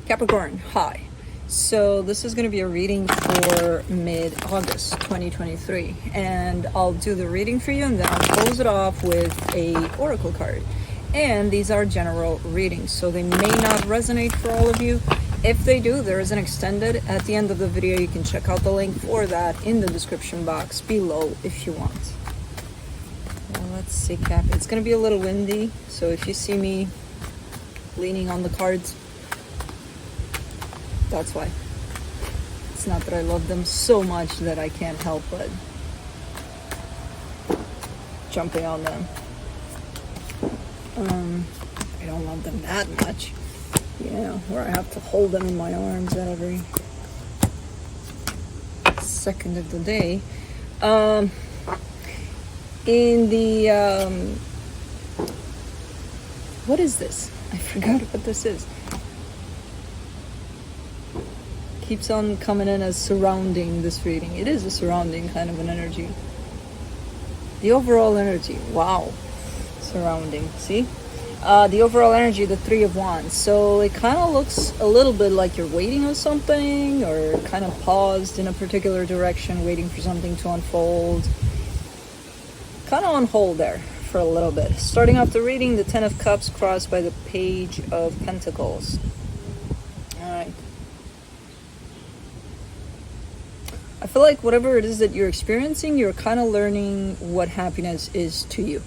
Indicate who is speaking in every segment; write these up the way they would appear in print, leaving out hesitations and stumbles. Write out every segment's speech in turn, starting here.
Speaker 1: Capricorn, hi. So this is going to be a reading for mid-August 2023, and I'll do the reading for you and then I'll close it off with a oracle card. And these are general readings, so they may not resonate for all of you. If they do, there is an extended at the end of the video. You can check out the link for that in the description box below if you want. Well, let's see, Cap. It's going to be a little windy, so if you see me leaning on the cards, that's why. It's not that I love them so much that I can't help but jumping on them. I don't love them that much, where I have to hold them in my arms at every second of the day. What is this? I forgot what this is. Keeps on coming in as surrounding this reading. It is a surrounding kind of an energy. The overall energy, wow. Surrounding, see? The overall energy, the Three of Wands. So it kind of looks a little bit like you're waiting on something, or kind of paused in a particular direction, waiting for something to unfold. Kind of on hold there for a little bit. Starting off the reading, the Ten of Cups crossed by the Page of Pentacles. Alright. I feel like whatever it is that you're experiencing, you're kind of learning what happiness is to you.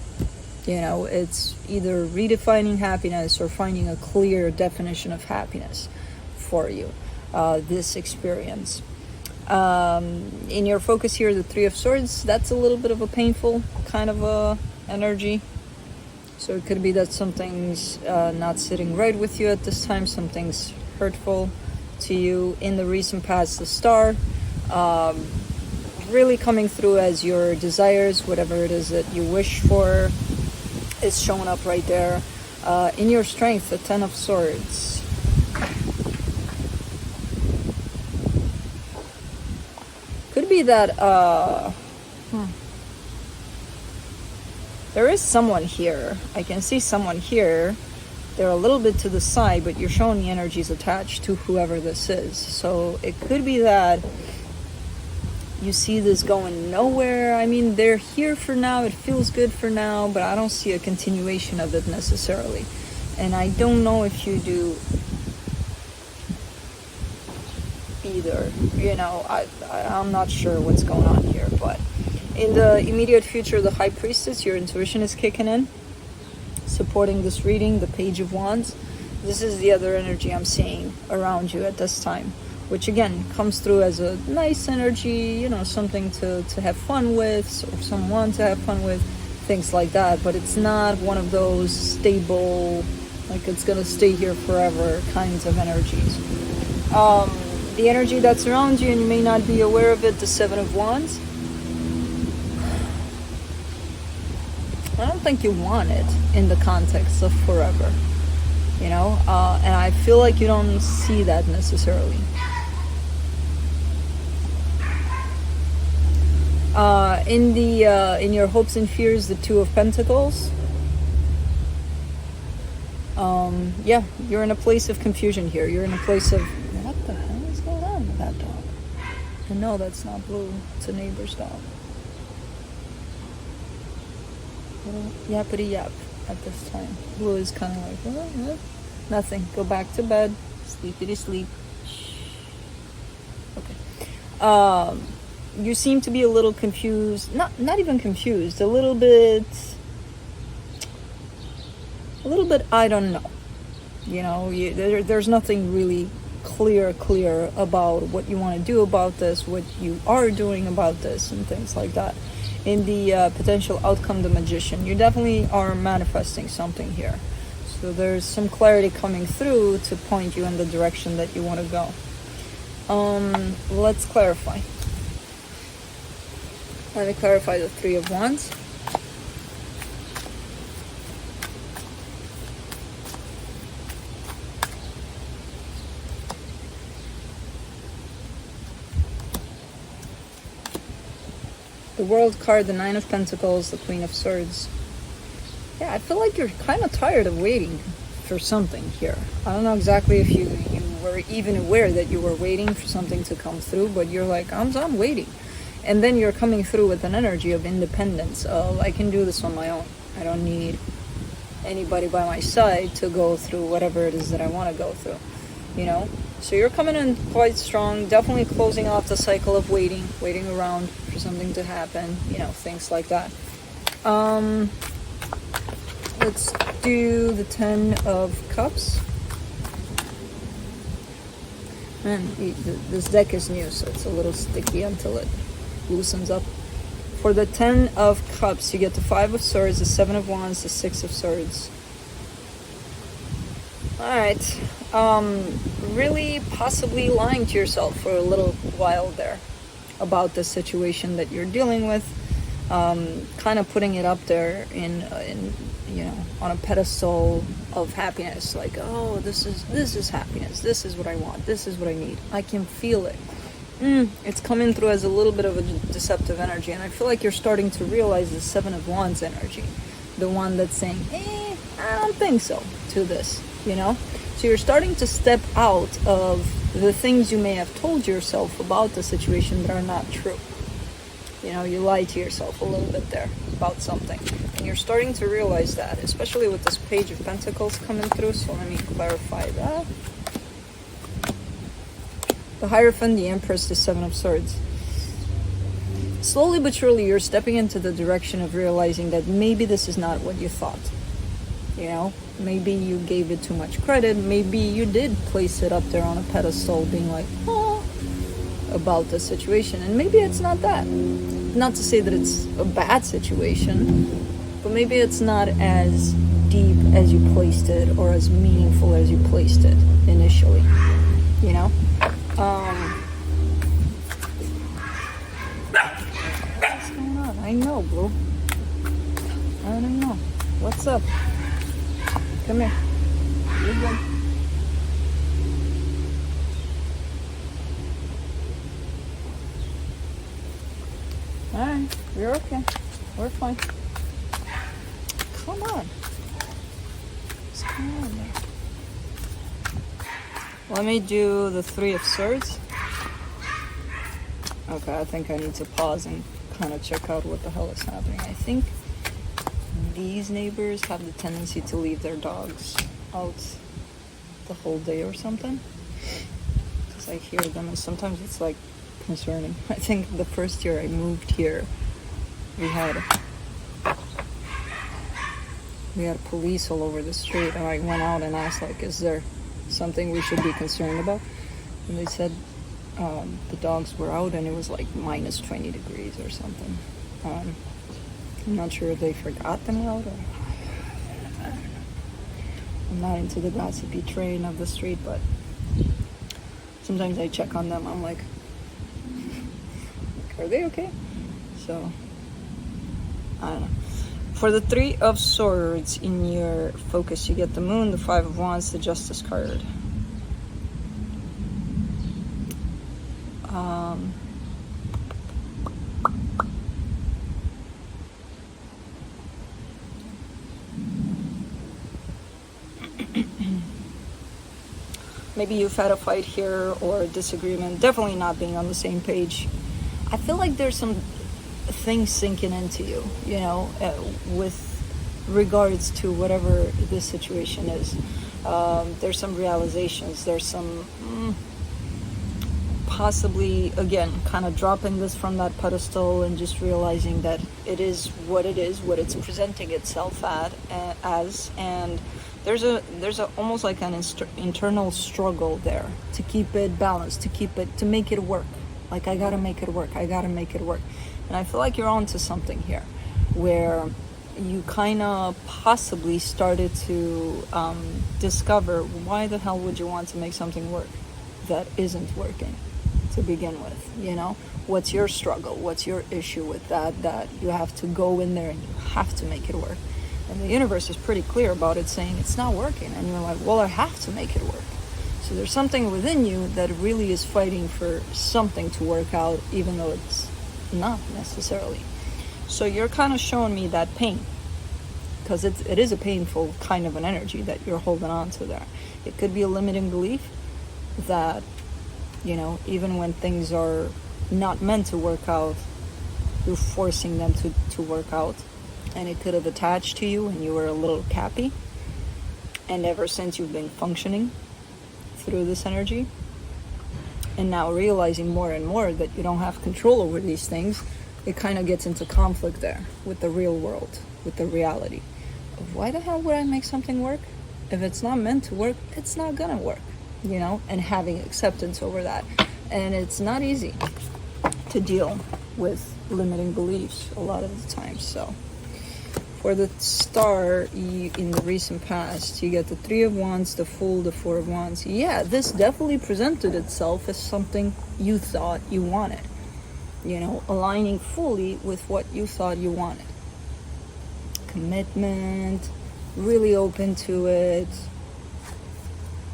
Speaker 1: It's either redefining happiness or finding a clear definition of happiness for you, this experience. In your focus here, the Three of Swords, that's a little bit of a painful kind of a energy. So it could be that something's not sitting right with you at this time, something's hurtful to you. In the recent past, the Star, really coming through as your desires, whatever it is that you wish for, is showing up right there. In your Strength, the Ten of Swords. Could be that there is someone here. I can see someone here. They're a little bit to the side, but you're showing the energies attached to whoever this is. So it could be that you see this going nowhere. I mean, they're here for now. It feels good for now, but I don't see a continuation of it necessarily. And I don't know if you do either. I'm not sure what's going on here. But in the immediate future, the High Priestess, your intuition is kicking in, supporting this reading, the Page of Wands. This is the other energy I'm seeing around you at this time, which again comes through as a nice energy, something to have fun with, or someone to have fun with, things like that. But it's not one of those stable, like it's gonna stay here forever kinds of energies. The energy that's around you, and you may not be aware of it, the Seven of Wands. I don't think you want it in the context of forever, and I feel like you don't see that necessarily. In your hopes and fears, the Two of Pentacles. You're in a place of confusion here. You're in a place of, what the hell is going on with that dog? And no, that's not Blue. It's a neighbor's dog. Little yappity yap at this time. Blue is kind of like, what? Nothing. Go back to bed. Sleepity sleep. Okay. You seem to be a little confused. Not even confused. A little bit. I don't know. There's nothing really clear about what you want to do about this, what you are doing about this, and things like that. In the potential outcome, the Magician, you definitely are manifesting something here. So there's some clarity coming through to point you in the direction that you want to go. Let's clarify. Let me clarify the Three of Wands. The World card, the Nine of Pentacles, the Queen of Swords. Yeah, I feel like you're kind of tired of waiting for something here. I don't know exactly if you were even aware that you were waiting for something to come through, but you're like, I'm waiting. And then you're coming through with an energy of independence, of I can do this on my own. I don't need anybody by my side to go through whatever it is that I want to go through, you know? So you're coming in quite strong, definitely closing off the cycle of waiting around for something to happen, you know, things like that. Let's do the 10 of Cups. Man, this deck is new, so it's a little sticky until it loosens up. For the 10 of Cups, you get the 5 of Swords, the 7 of Wands, the 6 of Swords. Alright. Really possibly lying to yourself for a little while there about the situation that you're dealing with. Kind of putting it up there in you know, on a pedestal of happiness, like, oh, this is happiness, this is what I want, this is what I need, I can feel it. It's coming through as a little bit of a deceptive energy, and I feel like you're starting to realize the 7 of Wands energy, the one that's saying, I don't think so to this, you know? So you're starting to step out of the things you may have told yourself about the situation that are not true. You know, you lie to yourself a little bit there about something. And you're starting to realize that, especially with this Page of Pentacles coming through. So let me clarify that. The Hierophant, the Empress, the 7 of Swords. Slowly but surely, you're stepping into the direction of realizing that maybe this is not what you thought. You know, maybe you gave it too much credit. Maybe you did place it up there on a pedestal, being like, oh, about the situation. And maybe it's not that. Not to say that it's a bad situation, but maybe it's not as deep as you placed it, or as meaningful as you placed it initially. You know? What's going on? I know, Blue. I don't know. What's up? Come here. You're good. Alright, you're okay. We're fine. Come on. What's going on there? Let me do the 3 of Swords. Okay, I think I need to pause and kind of check out what the hell is happening. I think these neighbors have the tendency to leave their dogs out the whole day or something. Because I hear them, and sometimes it's like concerning. I think the first year I moved here, we had police all over the street, and I went out and asked, like, is there something we should be concerned about? And they said the dogs were out and it was like minus 20 degrees or something. I'm not sure if they forgot them out, or I don't know. I'm not into the gossipy train of the street, but sometimes I check on them. I'm like, are they okay? So I don't know. For the 3 of Swords in your focus, you get the Moon, the 5 of Wands, the Justice card. Maybe you've had a fight here, or a disagreement, definitely not being on the same page. I feel like there's some things sinking into you, you know, with regards to whatever this situation is. There's some realizations, there's some possibly, again, kind of dropping this from that pedestal and just realizing that it is, what it's presenting itself as, and there's almost like an internal struggle there to keep it balanced, to make it work. Like, I gotta make it work. And I feel like you're onto something here, where you kind of possibly started to discover, why the hell would you want to make something work that isn't working to begin with, you know? What's your struggle? What's your issue with that you have to go in there and you have to make it work? And the universe is pretty clear about it, saying it's not working. And you're like, well, I have to make it work. So there's something within you that really is fighting for something to work out, even though it's not necessarily. So you're kind of showing me that pain. because it is a painful kind of an energy that you're holding on to there. It could be a limiting belief that, you know, even when things are not meant to work out, you're forcing them to work out. And it could have attached to you when you were a little cappy. And ever since you've been functioning through this energy, and now realizing more and more that you don't have control over these things, it kind of gets into conflict there with the real world, with the reality of why the hell would I make something work? If it's not meant to work, it's not gonna work, you know, and having acceptance over that. And it's not easy to deal with limiting beliefs a lot of the time. So for the star, in the recent past, you get the Three of Wands, the Fool, the Four of Wands. Yeah, this definitely presented itself as something you thought you wanted. You know, aligning fully with what you thought you wanted. Commitment, really open to it,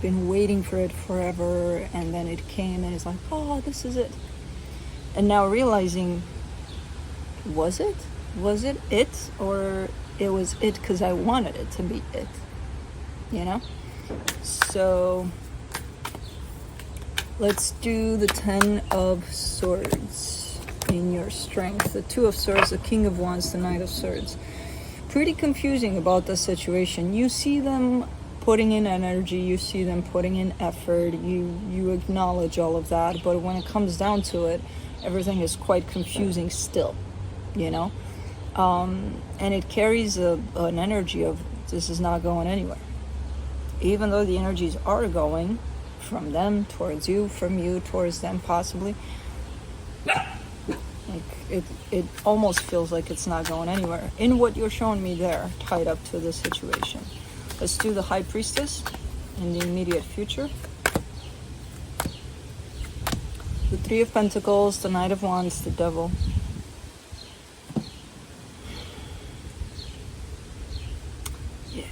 Speaker 1: been waiting for it forever, and then it came and it's like, oh, this is it. And now realizing, was it? Was it it? Or it was it because I wanted it to be it, you know? So let's do the 10 of Swords in your strength. The Two of Swords, the King of Wands, the Knight of Swords. Pretty confusing about the situation. You see them putting in energy, you see them putting in effort, you acknowledge all of that, but when it comes down to it, everything is quite confusing still, you know? And it carries an energy of this is not going anywhere. Even though the energies are going from them towards you, from you towards them possibly, like it almost feels like it's not going anywhere in what you're showing me there, tied up to the situation. Let's do the High Priestess in the immediate future. The Three of Pentacles, the Knight of Wands, the Devil. Yeah,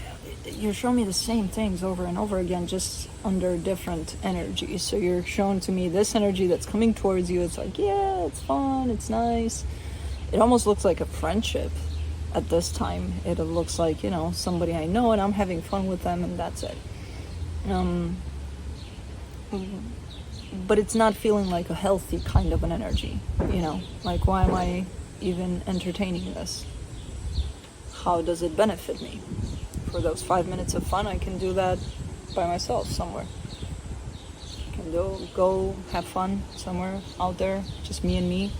Speaker 1: you're showing me the same things over and over again, just under different energies. So you're showing to me this energy that's coming towards you. It's like, yeah, it's fun, it's nice. It almost looks like a friendship at this time. It looks like, you know, somebody I know and I'm having fun with them and that's it. But it's not feeling like a healthy kind of an energy, you know, like why am I even entertaining this? How does it benefit me? For those 5 minutes of fun, I can do that by myself somewhere. I can go have fun somewhere out there, just me and me,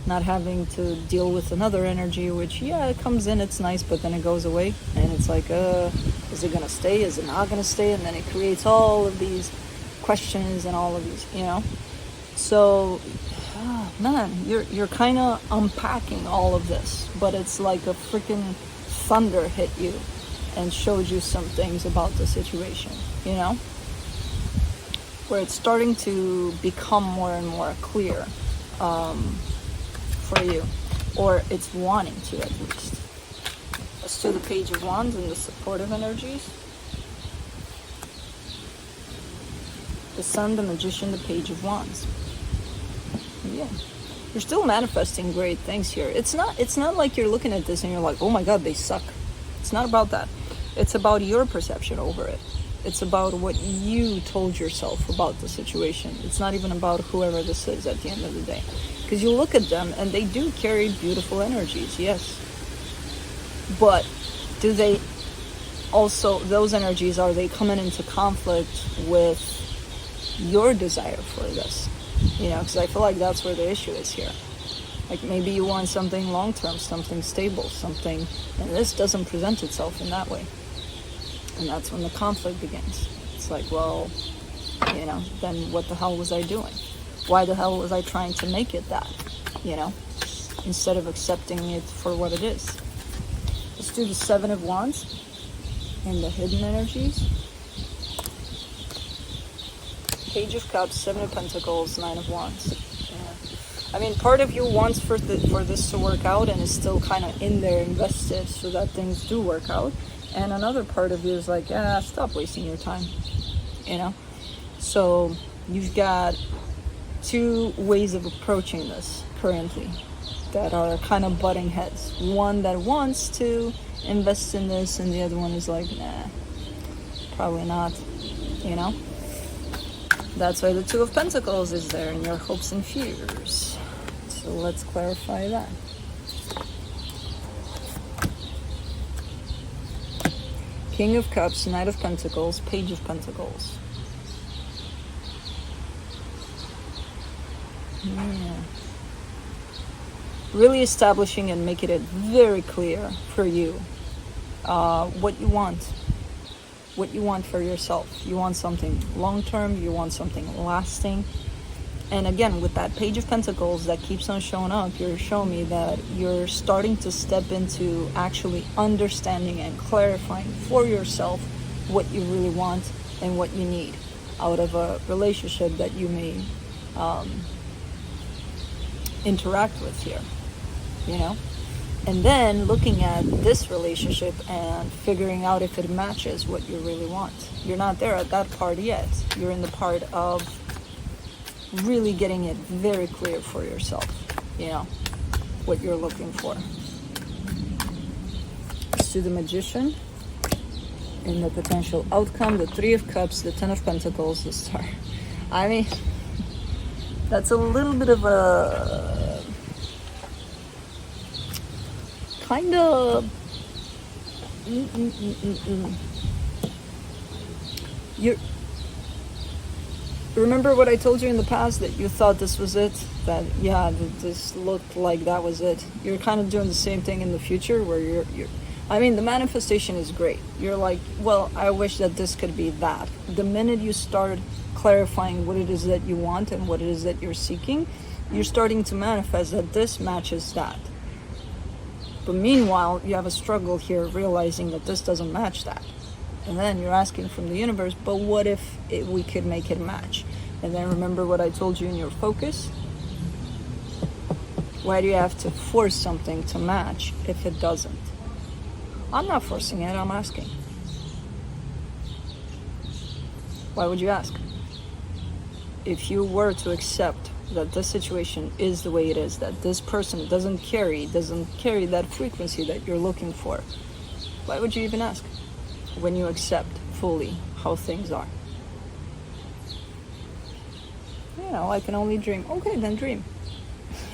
Speaker 1: not having to deal with another energy, which, yeah, it comes in, it's nice, but then it goes away, and it's like, is it gonna stay? Is it not gonna stay? And then it creates all of these questions and all of these, you know. So man, you're kind of unpacking all of this, but it's like a freaking thunder hit you and showed you some things about the situation, you know, where it's starting to become more and more clear for you, or it's wanting to at least. Let's do the Page of Wands and the supportive energies. The Sun, the Magician, the Page of Wands. Yeah, you're still manifesting great things here. It's not like you're looking at this and you're like, oh my god, they suck. It's not about that. It's about your perception over it. It's about what you told yourself about the situation. It's not even about whoever this is at the end of the day. Because you look at them and they do carry beautiful energies, yes. But do they also, those energies, are they coming into conflict with your desire for this? You know, because I feel like that's where the issue is here. Like maybe you want something long-term, something stable, something, and this doesn't present itself in that way. And that's when the conflict begins. It's like, well, you know, then what the hell was I doing? Why the hell was I trying to make it that, you know, instead of accepting it for what it is? Let's do the Seven of Wands and the hidden energies. Page of Cups, Seven of Pentacles, Nine of Wands. Yeah. I mean, part of you wants for this to work out and is still kind of in there invested so that things do work out. And another part of you is like, yeah, stop wasting your time, you know? So you've got two ways of approaching this currently that are kind of butting heads. One that wants to invest in this, and the other one is like, nah, probably not, you know? That's why the Two of Pentacles is there in your hopes and fears. So let's clarify that. King of Cups, Knight of Pentacles, Page of Pentacles. Yeah. Really establishing and making it very clear for you what you want. What you want for yourself. You want something long-term, you want something lasting. And again, with that Page of Pentacles that keeps on showing up, you're showing me that you're starting to step into actually understanding and clarifying for yourself what you really want and what you need out of a relationship that you may interact with here, you know? And then looking at this relationship and figuring out if it matches what you really want. You're not there at that part yet. You're in the part of really getting it very clear for yourself, you know, what you're looking for. Let's do the Magician and the potential outcome, the Three of Cups, the Ten of Pentacles, the Star. I mean, that's a little bit of a kind of you remember what I told you in the past, that you thought this was it, that yeah, this looked like that was it. You're kind of doing the same thing in the future where you're I mean, the manifestation is great. You're like, well, I wish that this could be that. The minute you start clarifying what it is that you want and what it is that you're seeking, you're starting to manifest that this matches that. But meanwhile, you have a struggle here realizing that this doesn't match that. And then you're asking from the universe, but what if we could make it match? And then remember what I told you in your focus? Why do you have to force something to match if it doesn't? I'm not forcing it, I'm asking. Why would you ask? If you were to accept that this situation is the way it is, that this person doesn't carry that frequency that you're looking for, why would you even ask when you accept fully how things are? You know, I can only dream. Okay, then dream.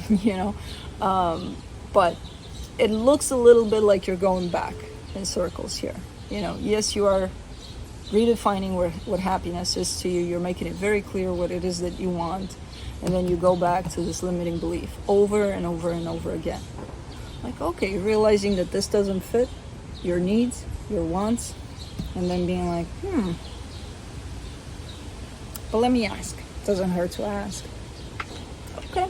Speaker 1: You know, but it looks a little bit like you're going back in circles here. You know, yes, you are redefining what happiness is to you. You're making it very clear what it is that you want. And then you go back to this limiting belief over and over and over again. Like, okay, realizing that this doesn't fit your needs, your wants, and then being like, but let me ask. Doesn't hurt to ask. Okay.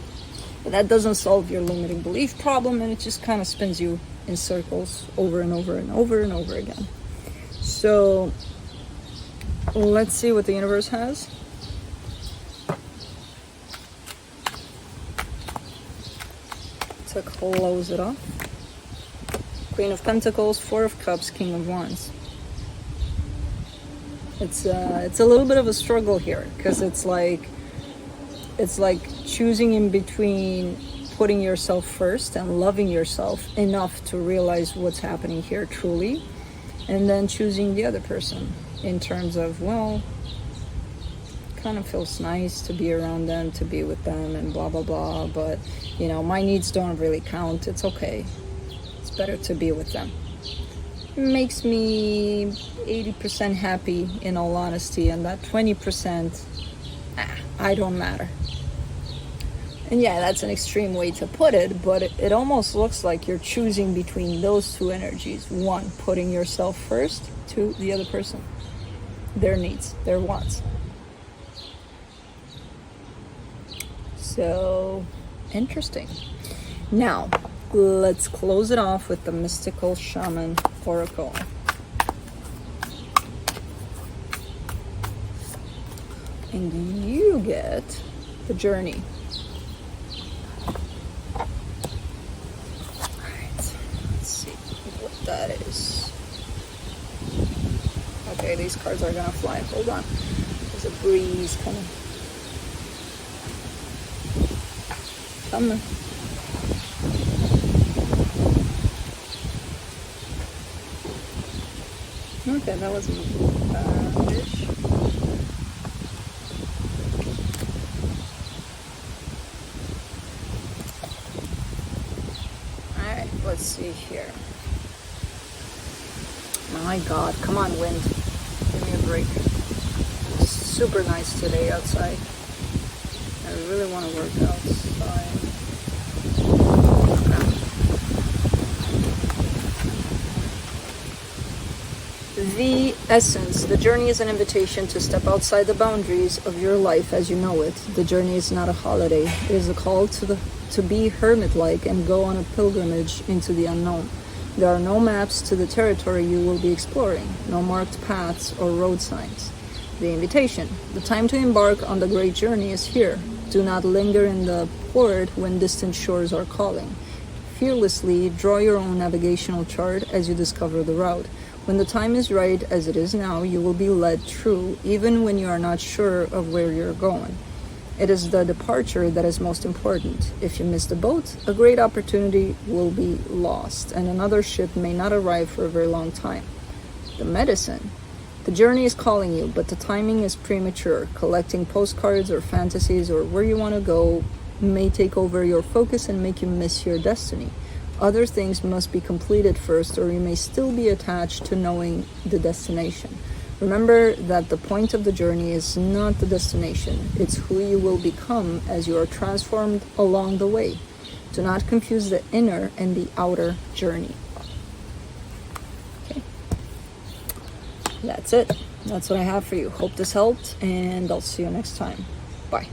Speaker 1: But that doesn't solve your limiting belief problem, and it just kind of spins you in circles over and over and over and over again. So let's see what the universe has. To close it off. Queen of Pentacles, Four of Cups, King of Wands. It's a little bit of a struggle here, because it's like choosing in between putting yourself first and loving yourself enough to realize what's happening here truly, and then choosing the other person in terms of, well, kind of feels nice to be around them, to be with them, and blah blah blah, but you know, my needs don't really count. It's okay. It's better to be with them. It makes me 80% happy, in all honesty, and that 20%, I don't matter. And yeah, that's an extreme way to put it, but it almost looks like you're choosing between those two energies. One, putting yourself first, two, the other person, their needs, their wants. So, interesting. Now, let's close it off with the Mystical Shaman Oracle. And you get the Journey. That is. Okay, these cards are gonna fly. Hold on. There's a breeze coming. Okay, that was a fish. Alright, let's see here. My god, come on, wind. Give me a break. It's super nice today outside. I really want to work outside. The essence. The journey is an invitation to step outside the boundaries of your life as you know it. The journey is not a holiday. It is a call to be hermit-like and go on a pilgrimage into the unknown. There are no maps to the territory you will be exploring, no marked paths or road signs. The invitation. The time to embark on the great journey is here. Do not linger in the port when distant shores are calling. Fearlessly draw your own navigational chart as you discover the route. When the time is right, as it is now, you will be led through, even when you are not sure of where you're going. It is the departure that is most important. If you miss the boat, a great opportunity will be lost, and another ship may not arrive for a very long time. The medicine. The journey is calling you, but the timing is premature. Collecting postcards or fantasies or where you want to go may take over your focus and make you miss your destiny. Other things must be completed first, or you may still be attached to knowing the destination. Remember that the point of the journey is not the destination. It's who you will become as you are transformed along the way. Do not confuse the inner and the outer journey. Okay. That's it. That's what I have for you. Hope this helped, and I'll see you next time. Bye.